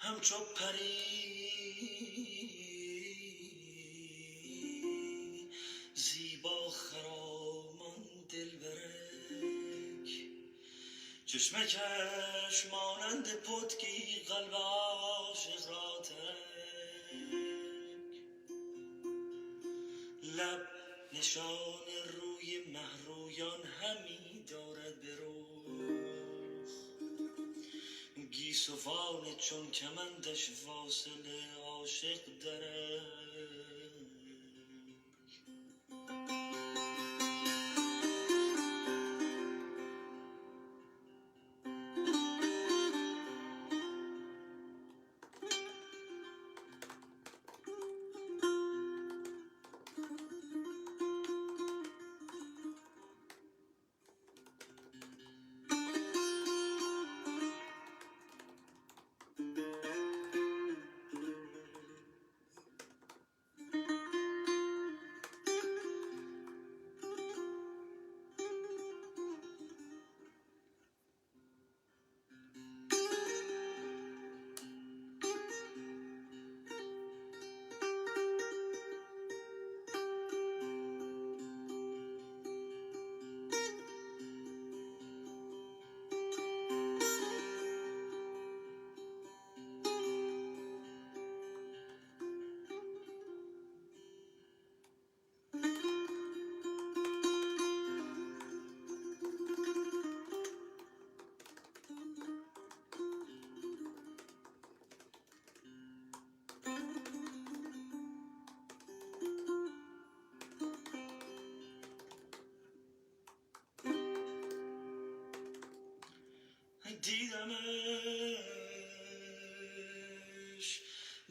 همچو پری زیبا خرامان دلبرک، چشمکش مانند پتکی قلب عاشق را ترک، لب نشان روی مهرویان همی دارد به رخ، گیسوان چون کمندش واصل عاشق درک.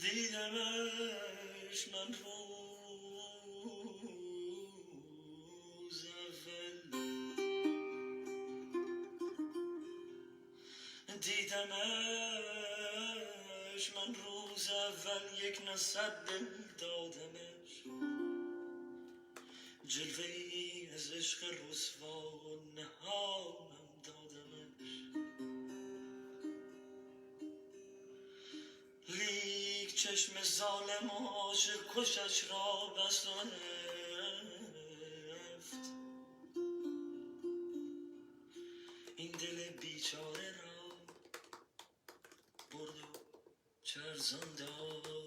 دیدمش من روز اول، دیدمش من روز اول، یک نصد دل دادمش، جلوه‌ای از عشق رسوا نهانم دادمش، لیک چشم ظالم و عاشق کشش را بست و رفت، این دل بیچاره را برد و چرزان دادمش.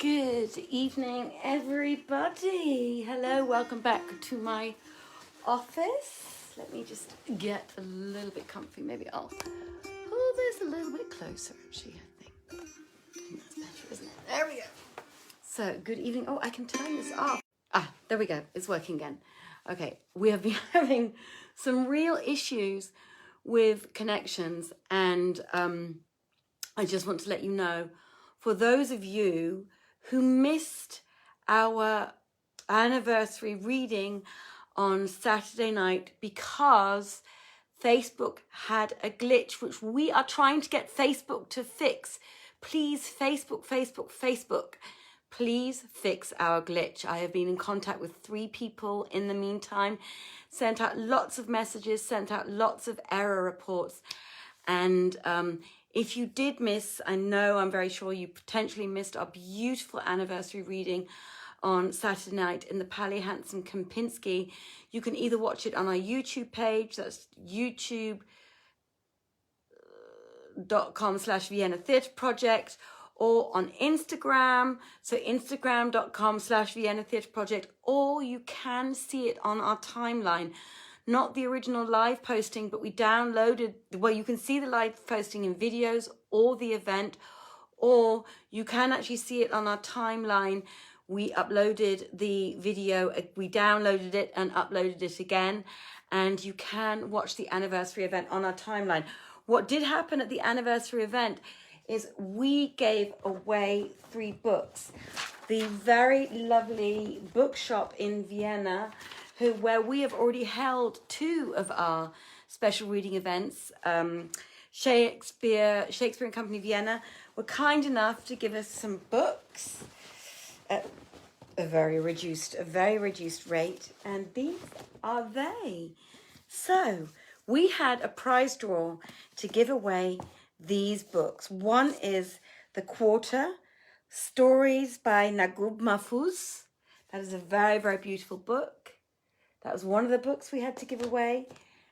Good evening, everybody. Hello, welcome back to my office. Let me just get a little bit comfy. Maybe I'll pull this a little bit closer, actually, I think that's better, isn't it? There we go. So, good evening. Oh, I can turn this off. Ah, there we go. It's working again. Okay, we have been having some real issues with connections, and I just want to let you know, for those of you who missed our anniversary reading on Saturday night because Facebook had a glitch, which we are trying to get Facebook to fix. Please, Facebook, please fix our glitch. I have been in contact with 3 people in the meantime, sent out lots of messages, sent out lots of error reports, and if you did miss, I'm very sure you potentially missed our beautiful anniversary reading on Saturday night in the Pally Hansen Kempinski. You can either watch it on our YouTube page, that's youtube.com/Vienna Theatre Project, or on Instagram, so instagram.com/Vienna Theatre Project, or you can see it on our timeline. Not the original live posting, but we downloaded, well, you can see the live posting in videos or the event, or you can actually see it on our timeline. We uploaded the video, we downloaded it and uploaded it again, and you can watch the anniversary event on our timeline. what did happen at the anniversary event is we gave away 3 books. The very lovely bookshop in Vienna, where we have already held 2 of our special reading events, Shakespeare and Company Vienna, were kind enough to give us some books at a very reduced rate, and these are they. So we had a prize draw to give away these books. One is The Quarter, Stories by Naguib Mahfouz. That is a very, very beautiful book. That was one of the books we had to give away.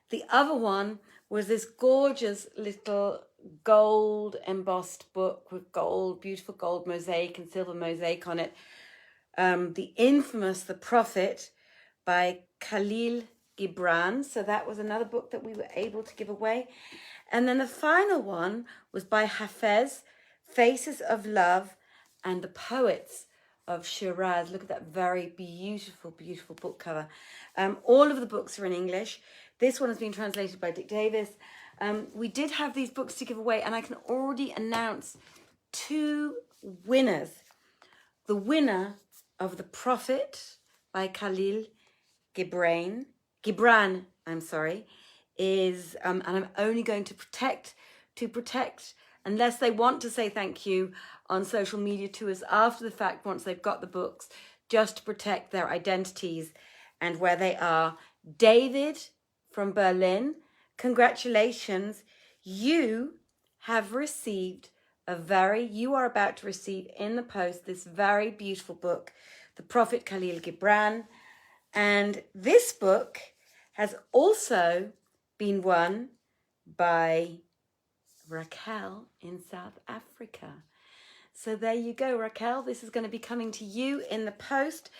The other one was this gorgeous little gold embossed book with beautiful gold mosaic and silver mosaic on it. The infamous The Prophet by Khalil Gibran. So that was another book that we were able to give away. And then the final one was by Hafez, Faces of Love and the Poets of Shiraz. Look at that very beautiful, beautiful book cover. All of the books are in English. This one has been translated by Dick Davis. We did have these books to give away, and I can already announce 2 winners. The winner of The Prophet by Khalil Gibran, is, and I'm only going to protect, unless they want to say thank you on social media to us after the fact, once they've got the books, just to protect their identities and where they are. David from Berlin, congratulations. You have received you are about to receive in the post this very beautiful book, The Prophet Khalil Gibran. And this book has also been won by Raquel in South Africa. So there you go, Raquel. This is going to be coming to you in the post.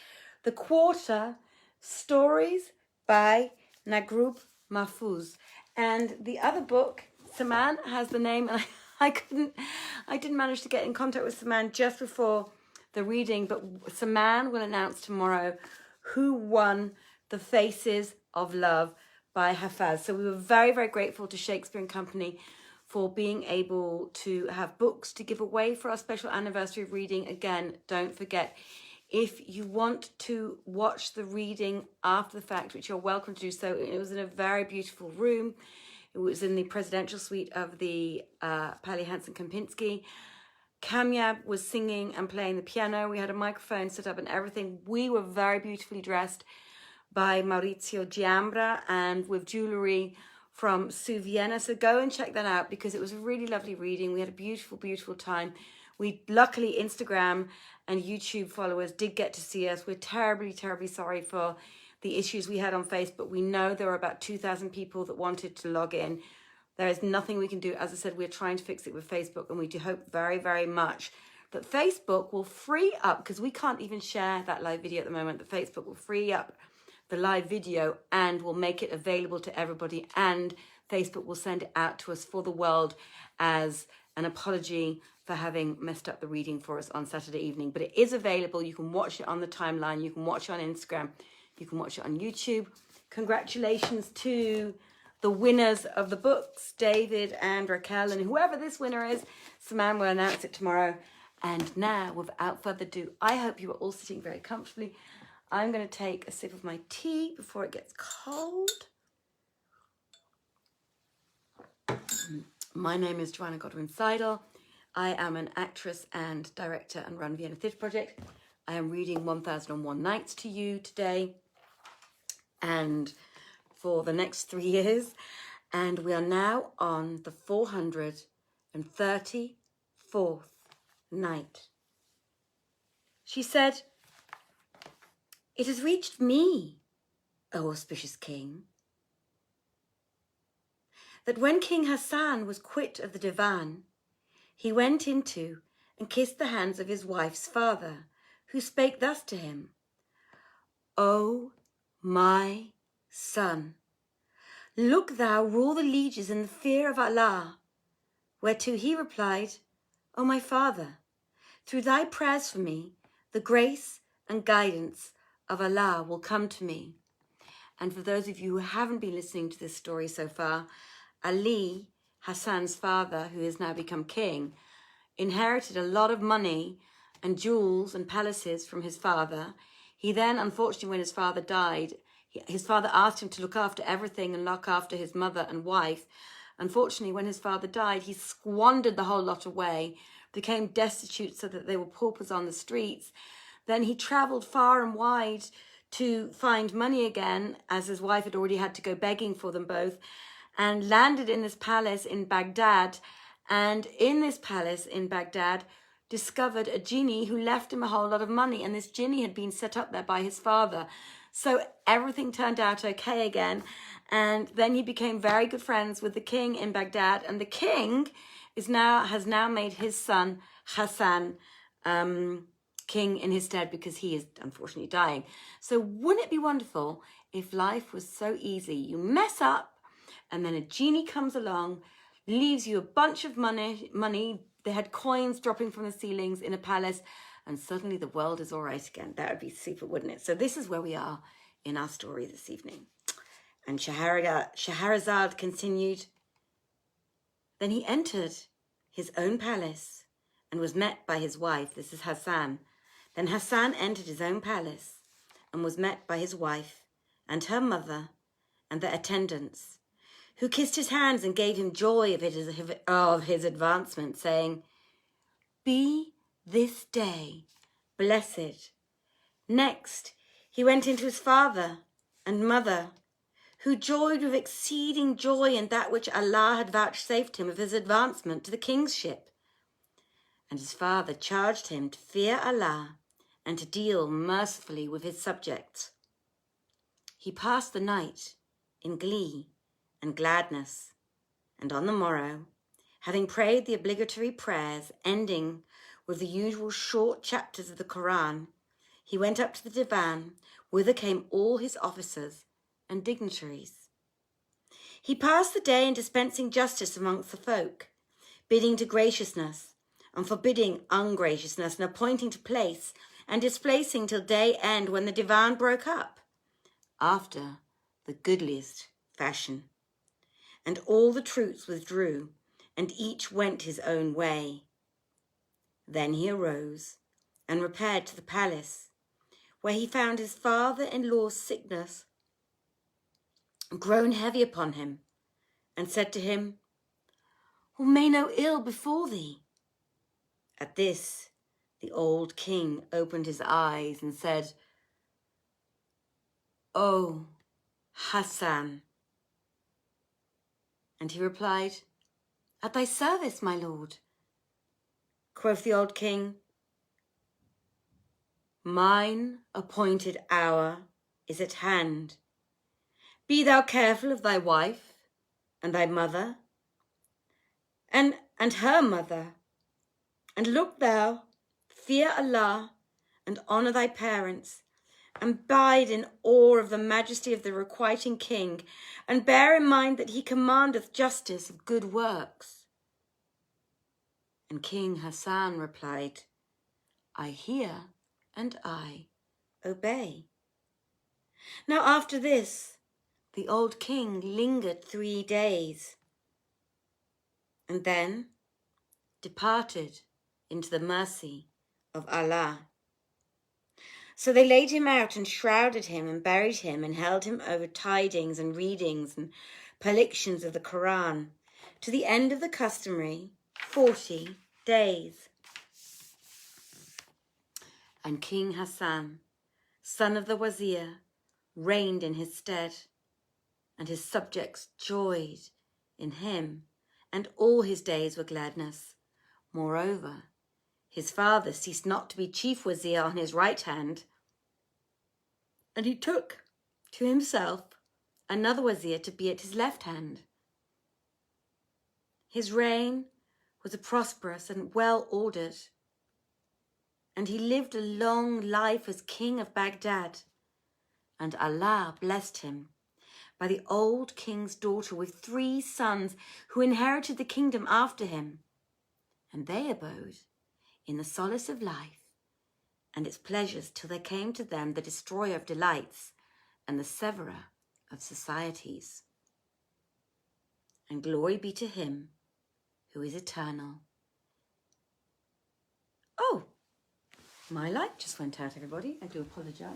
The Quarter, Stories by Naguib Mahfouz. And the other book, Saman, has the name, and I didn't manage to get in contact with Saman just before the reading, but Saman will announce tomorrow who won The Faces of Love by Hafez. So we were very, very grateful to Shakespeare and Company for being able to have books to give away for our special anniversary of reading. Again, don't forget, if you want to watch the reading after the fact, which you're welcome to do so, it was in a very beautiful room. It was in the presidential suite of the Pali Hansen Kempinski. Kamyab was singing and playing the piano. We had a microphone set up and everything. We were very beautifully dressed by Maurizio Giambra and with jewellery from Vienna. So go and check that out because it was a really lovely reading. We had a beautiful, beautiful time. We luckily, Instagram and YouTube followers did get to see us. We're terribly, terribly sorry for the issues we had on Facebook. We know there were about 2,000 people that wanted to log in. There is nothing we can do. As I said, we're trying to fix it with Facebook, and we do hope very, very much that Facebook will free up, because we can't even share that live video at the moment, that Facebook will free up the live video and will make it available to everybody, and Facebook will send it out to us for the world as an apology for having messed up the reading for us on Saturday evening. But it is available. You can watch it on the timeline. You can watch it on Instagram. You can watch it on YouTube. Congratulations to the winners of the books, David and Raquel, and whoever this winner is, Saman will announce it tomorrow. And now, without further ado, I hope you are all sitting very comfortably. I'm going to take a sip of my tea before it gets cold. My name is Joanna Godwin-Seidl. I am an actress and director and run Vienna Theatre Project. I am reading 1001 Nights to you today and for the next 3 years. And we are now on the 434th night. She said, "It has reached me, O auspicious king, that when King Hassan was quit of the divan, he went into and kissed the hands of his wife's father, who spake thus to him, O my son, look thou rule the lieges in the fear of Allah. Whereto he replied, O my father, through thy prayers for me, the grace and guidance of Allah will come to me." And for those of you who haven't been listening to this story so far, Ali Hassan's father, who has now become king, inherited a lot of money and jewels and palaces from his father. He then, unfortunately, when his father died, his father asked him to look after everything and look after his mother and wife. Unfortunately, when his father died, he squandered the whole lot away, became destitute so that they were paupers on the streets. Then he travelled far and wide to find money again, as his wife had already had to go begging for them both, and landed in this palace in Baghdad. And in this palace in Baghdad, discovered a genie who left him a whole lot of money. And this genie had been set up there by his father. So everything turned out okay again. And then he became very good friends with the king in Baghdad. And the king has now made his son Hassan king in his stead, because he is unfortunately dying. So wouldn't it be wonderful if life was so easy? You mess up and then a genie comes along, leaves you a bunch of money. They had coins dropping from the ceilings in a palace, and suddenly the world is all right again. That would be super, wouldn't it? So this is where we are in our story this evening. And Shahrazad continued, then he entered his own palace and was met by his wife. This is Hassan. Then Hassan entered his own palace and was met by his wife and her mother and the attendants, who kissed his hands and gave him joy of his advancement, saying, be this day blessed. Next, he went into his father and mother, who joyed with exceeding joy in that which Allah had vouchsafed him of his advancement to the kingship. And his father charged him to fear Allah and to deal mercifully with his subjects. He passed the night in glee and gladness, and on the morrow, having prayed the obligatory prayers, ending with the usual short chapters of the Quran, he went up to the divan, whither came all his officers and dignitaries. He passed the day in dispensing justice amongst the folk, bidding to graciousness and forbidding ungraciousness, and appointing to place and displacing till day end, when the divan broke up, after the goodliest fashion. And all the troops withdrew, and each went his own way. Then he arose and repaired to the palace, where he found his father-in-law's sickness grown heavy upon him, and said to him, may no ill befall thee. At this, the old king opened his eyes and said, O Hassan. And he replied, at thy service, my lord. Quoth the old king, mine appointed hour is at hand. Be thou careful of thy wife and thy mother and her mother, and look thou, fear Allah and honour thy parents, and bide in awe of the majesty of the requiting king, and bear in mind that he commandeth justice of good works. And King Hassan replied, I hear and I obey. Now after this, the old king lingered 3 days, and then departed into the mercy of Allah. So they laid him out and shrouded him and buried him and held him over tidings and readings and perlections of the Quran to the end of the customary 40 days. And King Hassan, son of the Wazir, reigned in his stead, and his subjects joyed in him, and all his days were gladness. Moreover, his father ceased not to be chief Wazir on his right hand, and he took to himself another Wazir to be at his left hand. His reign was a prosperous and well-ordered, and he lived a long life as king of Baghdad, and Allah blessed him by the old king's daughter with 3 sons who inherited the kingdom after him, and they abode in the solace of life and its pleasures till there came to them the destroyer of delights and the severer of societies. and glory be to him who is eternal. Oh, my light just went out, everybody. I do apologise.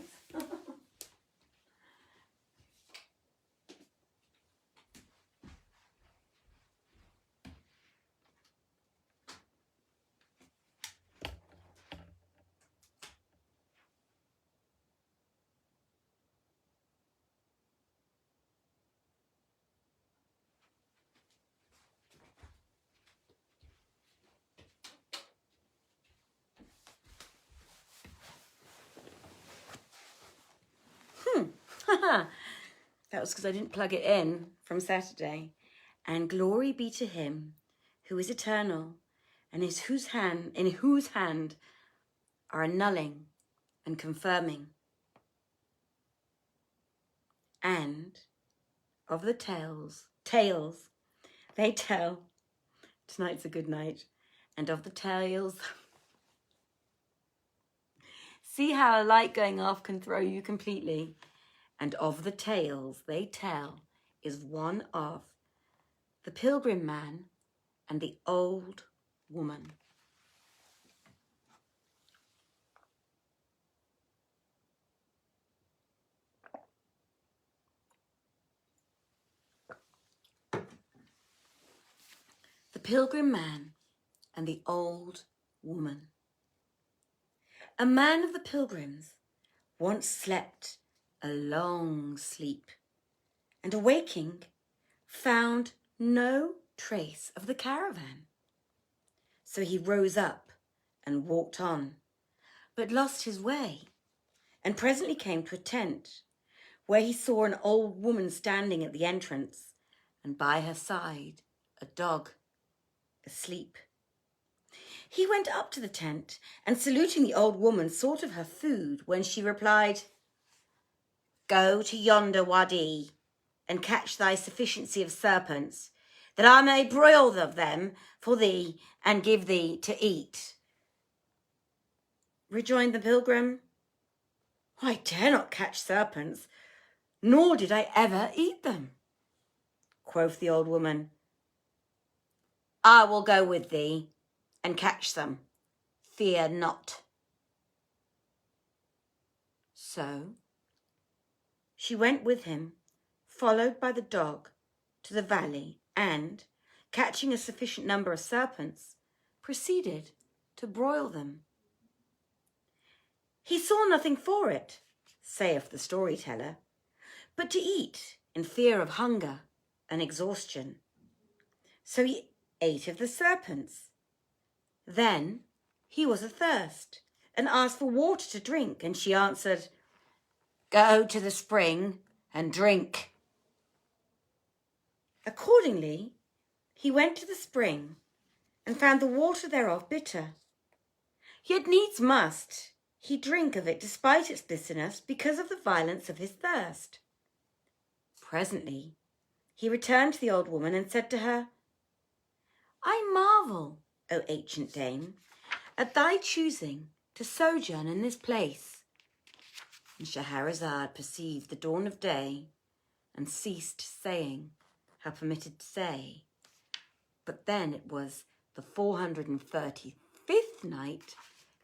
That was because I didn't plug it in from Saturday. And glory be to him who is eternal, and in whose hand are annulling and confirming. And of the tales they tell, tonight's a good night, and of the tales, see how a light going off can throw you completely. And of the tales they tell is one of the Pilgrim man and the old woman. The Pilgrim man and the old woman. A man of the Pilgrims once slept a long sleep, and awaking found no trace of the caravan. So he rose up and walked on, but lost his way, and presently came to a tent, where he saw an old woman standing at the entrance, and by her side a dog asleep. He went up to the tent, and saluting the old woman, sought of her food, when she replied, "Go to yonder wadi, and catch thy sufficiency of serpents, that I may broil them for thee, and give thee to eat." Rejoined the pilgrim, "I dare not catch serpents, nor did I ever eat them." Quoth the old woman, "I will go with thee, and catch them. Fear not." So she went with him, followed by the dog, to the valley, and, catching a sufficient number of serpents, proceeded to broil them. He saw nothing for it, saith the storyteller, but to eat in fear of hunger and exhaustion. So he ate of the serpents. Then he was athirst, and asked for water to drink, and she answered, "Go to the spring and drink." Accordingly, he went to the spring, and found the water thereof bitter. Yet needs must he drink of it despite its bitterness, because of the violence of his thirst. Presently he returned to the old woman and said to her, "I marvel, O ancient dame, at thy choosing to sojourn in this place." And Shahrazad perceived the dawn of day, and ceased saying her permitted say. But then it was the 435th night,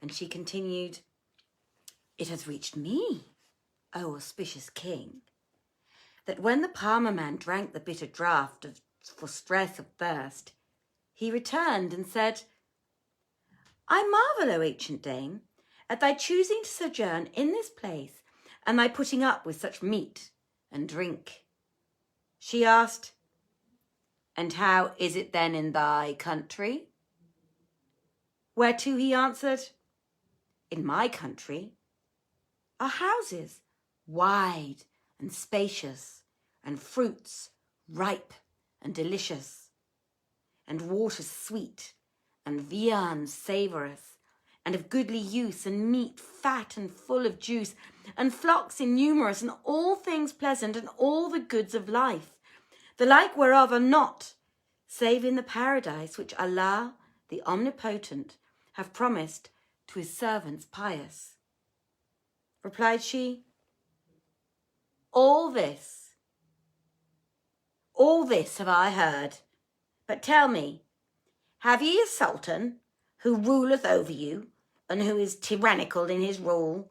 and she continued, "It has reached me, O auspicious king, that when the Palmer man drank the bitter draught for stress of thirst, he returned and said, I marvel, O ancient dame, at thy choosing to sojourn in this place, and thy putting up with such meat and drink." She asked, "And how is it then in thy country?" Whereto he answered, "In my country are houses wide and spacious, and fruits ripe and delicious, and waters sweet, and viands savourous, and of goodly use, and meat fat and full of juice, and flocks innumerous, and all things pleasant, and all the goods of life, the like whereof are not, save in the paradise which Allah, the Omnipotent, hath promised to his servants pious." Replied she, All All this have I heard. But tell me, have ye a sultan who ruleth over you, and who is tyrannical in his rule,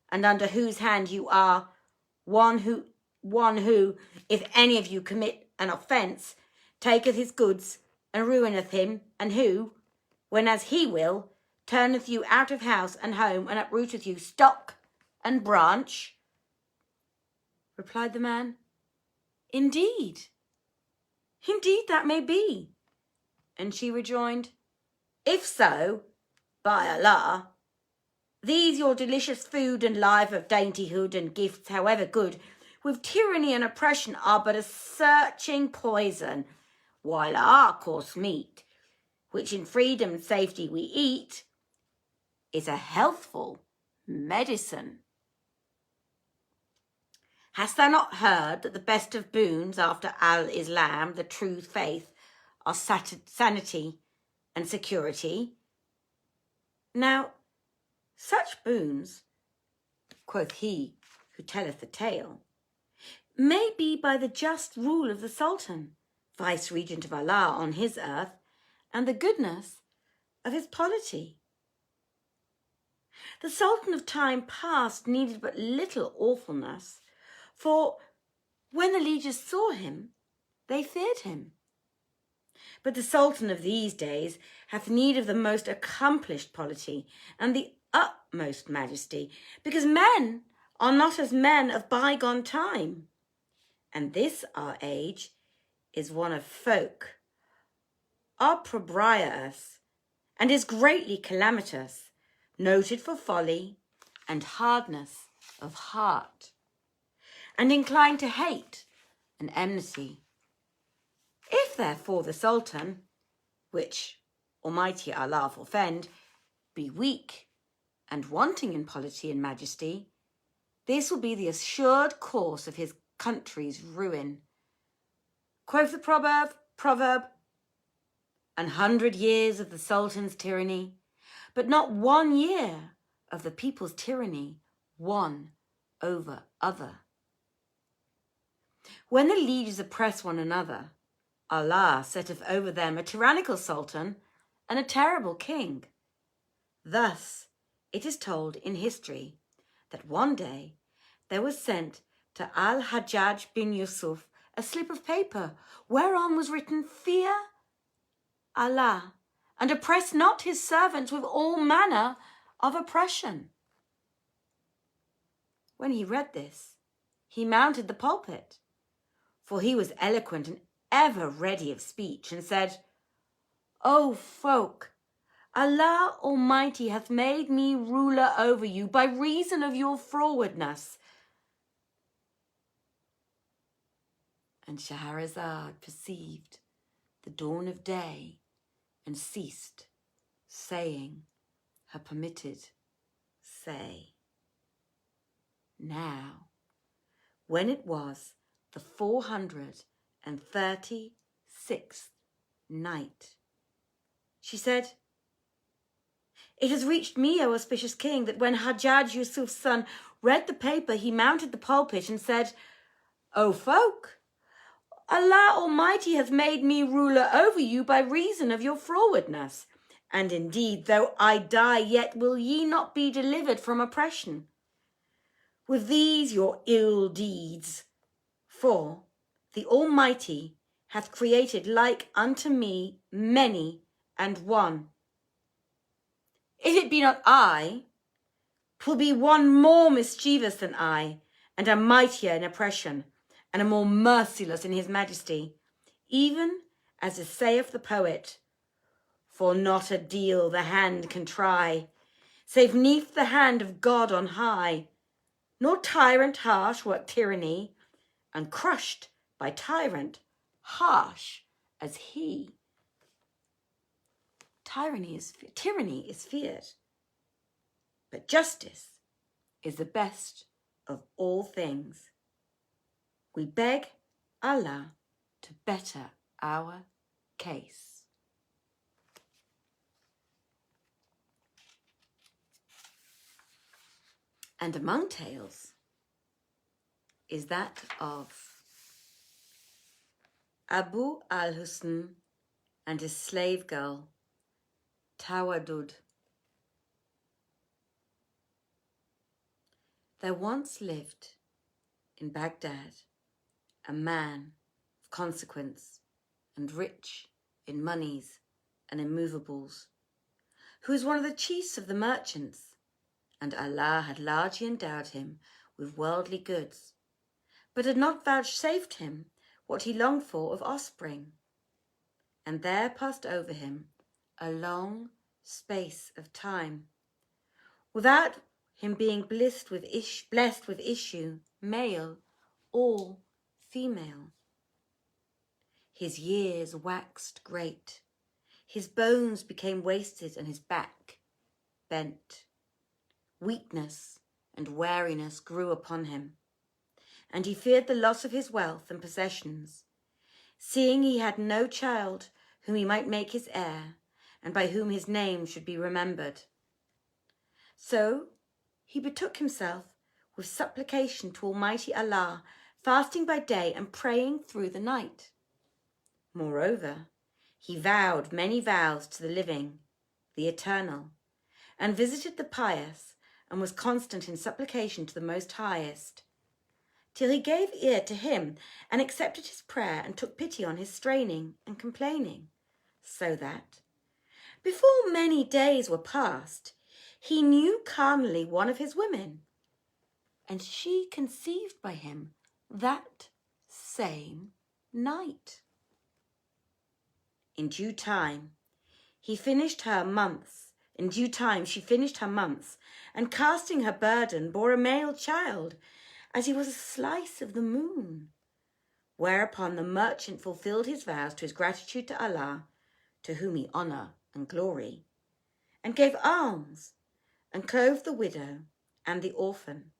and under whose hand you are, one who, if any of you commit an offence, taketh his goods and ruineth him, and who, when as he will, turneth you out of house and home, and uprooteth you stock and branch? Replied the man, Indeed that may be. And she rejoined, If so, by Allah, these your delicious food and life of daintyhood and gifts, however good, with tyranny and oppression are but a searching poison, while our coarse meat, which in freedom and safety we eat, is a healthful medicine. Hast thou not heard that the best of boons after Al-Islam, the true faith, are sanity and security? Now, such boons, quoth he who telleth the tale, may be by the just rule of the Sultan, vice-regent of Allah on his earth, and the goodness of his polity. The Sultan of time past needed but little awfulness, for when the lieges saw him, they feared him. But the Sultan of these days hath need of the most accomplished polity and the utmost majesty, because men are not as men of bygone time. And this our age is one of folk, opprobrious, and is greatly calamitous, noted for folly and hardness of heart, and inclined to hate and enmity. If therefore the Sultan, which Almighty Allah forfend, be weak and wanting in polity and majesty, this will be the assured course of his country's ruin. Quoth the proverb, 100 years of the Sultan's tyranny, but not 1 year of the people's tyranny, one over other. When the lieges oppress one another, Allah setteth over them a tyrannical sultan and a terrible king. Thus it is told in history that one day there was sent to Al-Hajjaj bin Yusuf a slip of paper whereon was written, Fear Allah, and oppress not his servants with all manner of oppression. When he read this, he mounted the pulpit, for he was eloquent and ever ready of speech, and said, O folk, Allah Almighty hath made me ruler over you by reason of your frowardness. And Shahrazad perceived the dawn of day and ceased saying her permitted say. Now, when it was the 436th night, she said, It has reached me, O auspicious king, that when Hajjaj Yusuf's son read the paper, he mounted the pulpit and said, O folk, Allah Almighty hath made me ruler over you by reason of your frowardness. And indeed, though I die, yet will ye not be delivered from oppression with these your ill deeds. For the Almighty hath created like unto me many and one. If it be not I, 'twill be one more mischievous than I, and a mightier in oppression, and a more merciless in his majesty, even as it saith the poet, For not a deal the hand can try, save 'neath the hand of God on high, nor tyrant harsh work tyranny, and crushed by tyrant harsh as he. Tyranny is feared, but justice is the best of all things. We beg Allah to better our case. And among tales is that of Abu Al-Husn and his slave girl, Tawaddud. There once lived in Baghdad a man of consequence and rich in monies and immovables, who was one of the chiefs of the merchants, and Allah had largely endowed him with worldly goods, but had not vouchsafed him what he longed for of offspring. And there passed over him a long space of time, without him being blessed with issue, male or female. His years waxed great, his bones became wasted, and his back bent. Weakness and weariness grew upon him, and he feared the loss of his wealth and possessions, seeing he had no child whom he might make his heir, and by whom his name should be remembered. So he betook himself with supplication to Almighty Allah, fasting by day and praying through the night. Moreover, he vowed many vows to the living, the eternal, and visited the pious, and was constant in supplication to the Most Highest, till he gave ear to him and accepted his prayer and took pity on his straining and complaining, so that, before many days were past, he knew carnally one of his women, and she conceived by him that same night. In due time, she finished her months, and casting her burden, bore a male child, as he was a slice of the moon. Whereupon the merchant fulfilled his vows to his gratitude to Allah, to whom he honour and glory, and gave alms, and clothed the widow and the orphan.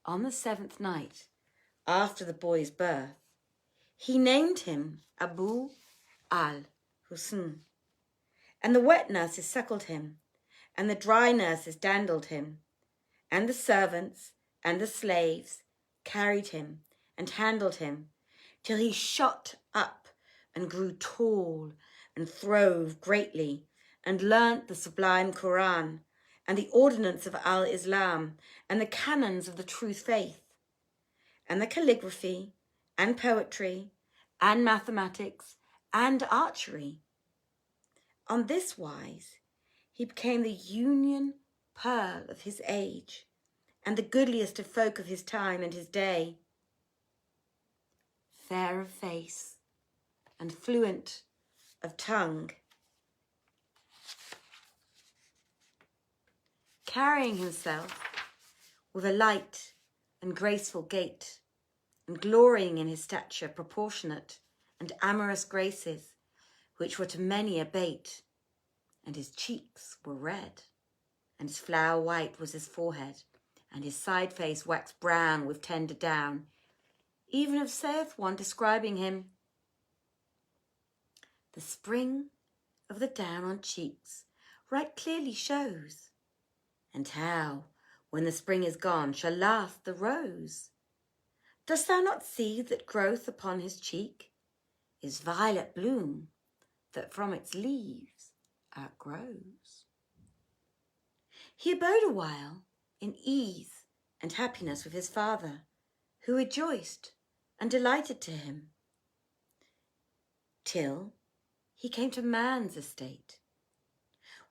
On the 7th night, after the boy's birth, he named him Abu Al-Husn, and the wet nurses suckled him, and the dry nurses dandled him, and the servants and the slaves carried him and handled him, till he shot up and grew tall and throve greatly, and learnt the sublime Quran and the ordinance of Al-Islam and the canons of the truth faith, and the calligraphy and poetry and mathematics and archery. On this wise, he became the union pearl of his age, and the goodliest of folk of his time and his day. Fair of face and fluent of tongue, carrying himself with a light and graceful gait, and glorying in his stature proportionate and amorous graces, which were to many a bait. And his cheeks were red, and his flower white was his forehead, and his side face waxed brown with tender down. Even of saith one describing him, the spring of the down on cheeks right clearly shows, and how, when the spring is gone, shall last the rose. Dost thou not see that growth upon his cheek is violet bloom that from its leaves outgrows? He abode a while in ease and happiness with his father, who rejoiced and delighted to him, till he came to man's estate,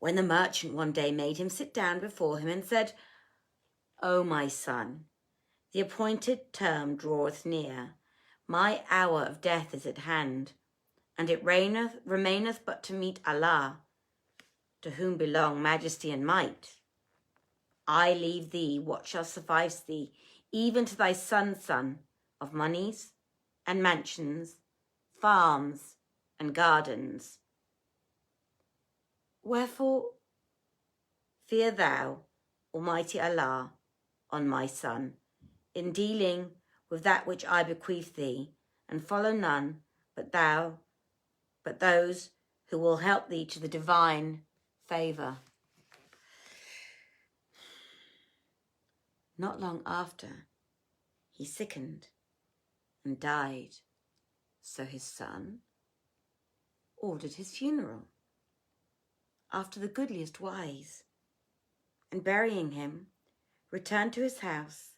when the merchant one day made him sit down before him and said, O my son, the appointed term draweth near, my hour of death is at hand, and it remaineth but to meet Allah, to whom belong majesty and might. I leave thee what shall suffice thee, even to thy son's son, of monies and mansions, farms and gardens. Wherefore, fear thou Almighty Allah on my son, in dealing with that which I bequeath thee, and follow none but those who will help thee to the divine favour. Not long after, he sickened and died, So his son ordered his funeral after the goodliest wise, and burying him, returned to his house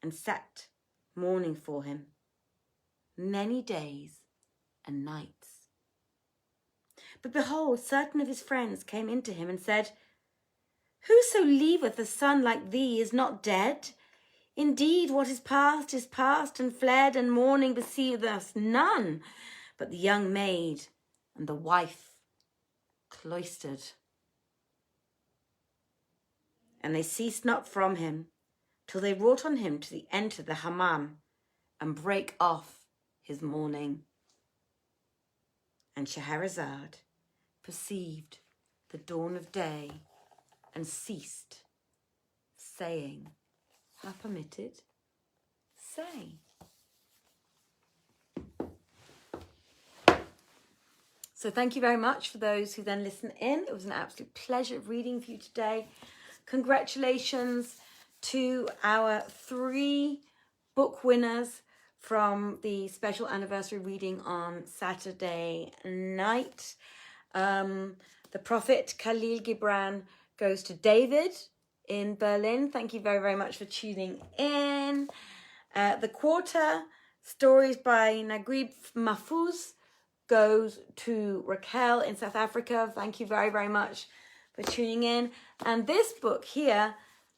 and sat mourning for him many days and nights. But behold, certain of his friends came in to him and said, Whoso leaveth a son like thee is not dead. Indeed, what is past, and fled, and mourning beseemeth us none, but the young maid and the wife cloistered. And they ceased not from him, till they wrought on him to enter the hammam, and break off his mourning. And Shahrazad perceived the dawn of day, and ceased saying her permitted say. So thank you very much for those who then listen in. It was an absolute pleasure reading for you today. Congratulations to our 3 book winners from the special anniversary reading on Saturday night. The Prophet Khalil Gibran goes to David in Berlin. Thank you very, very much for tuning in. The Quarter Stories by Naguib Mahfouz goes to Raquel in South Africa. Thank you very, very much for tuning in. And this book here,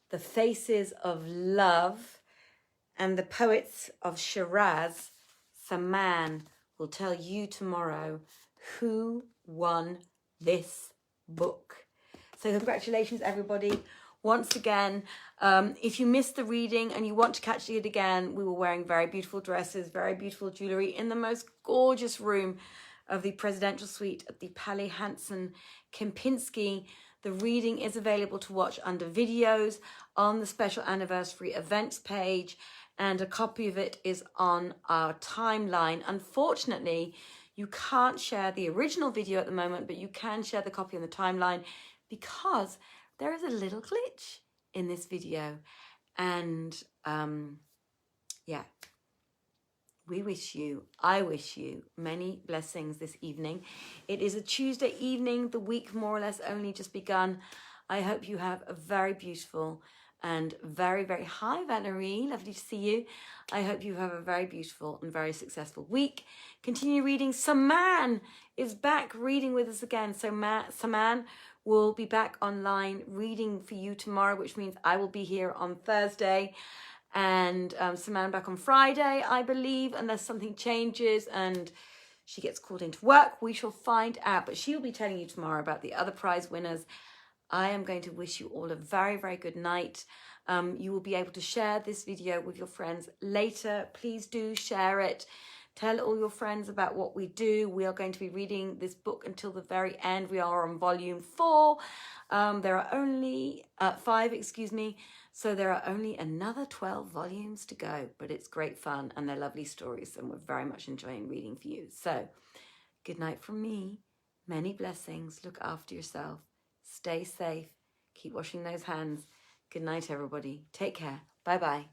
The Faces of Love and the Poets of Shiraz, Saman will tell you tomorrow who won this book. So congratulations, everybody. Once again, if you missed the reading and you want to catch it again, we were wearing very beautiful dresses, very beautiful jewellery in the most gorgeous room of the presidential suite at the Palais Hansen Kempinski. The reading is available to watch under videos on the special anniversary events page, and a copy of it is on our timeline. Unfortunately, you can't share the original video at the moment, but you can share the copy on the timeline because there is a little glitch in this video. And yeah, I wish you many blessings this evening. It is a Tuesday evening, the week more or less only just begun. I hope you have a very beautiful and very, very hi Valerie, lovely to see you. I hope you have a very beautiful and very successful week. Continue reading. Saman is back reading with us again. So Saman will be back online reading for you tomorrow, which means I will be here on Thursday. And Saman back on Friday, I believe, unless something changes and she gets called into work. We shall find out. But she will be telling you tomorrow about the other prize winners. I am going to wish you all a very, very good night. You will be able to share this video with your friends later. Please do share it. Tell all your friends about what we do. We are going to be reading this book until the very end. We are on volume 4. There are only 5, So there are only another 12 volumes to go, but it's great fun and they're lovely stories and we're very much enjoying reading for you. So good night from me. Many blessings. Look after yourself. Stay safe. Keep washing those hands. Good night, everybody. Take care. Bye-bye.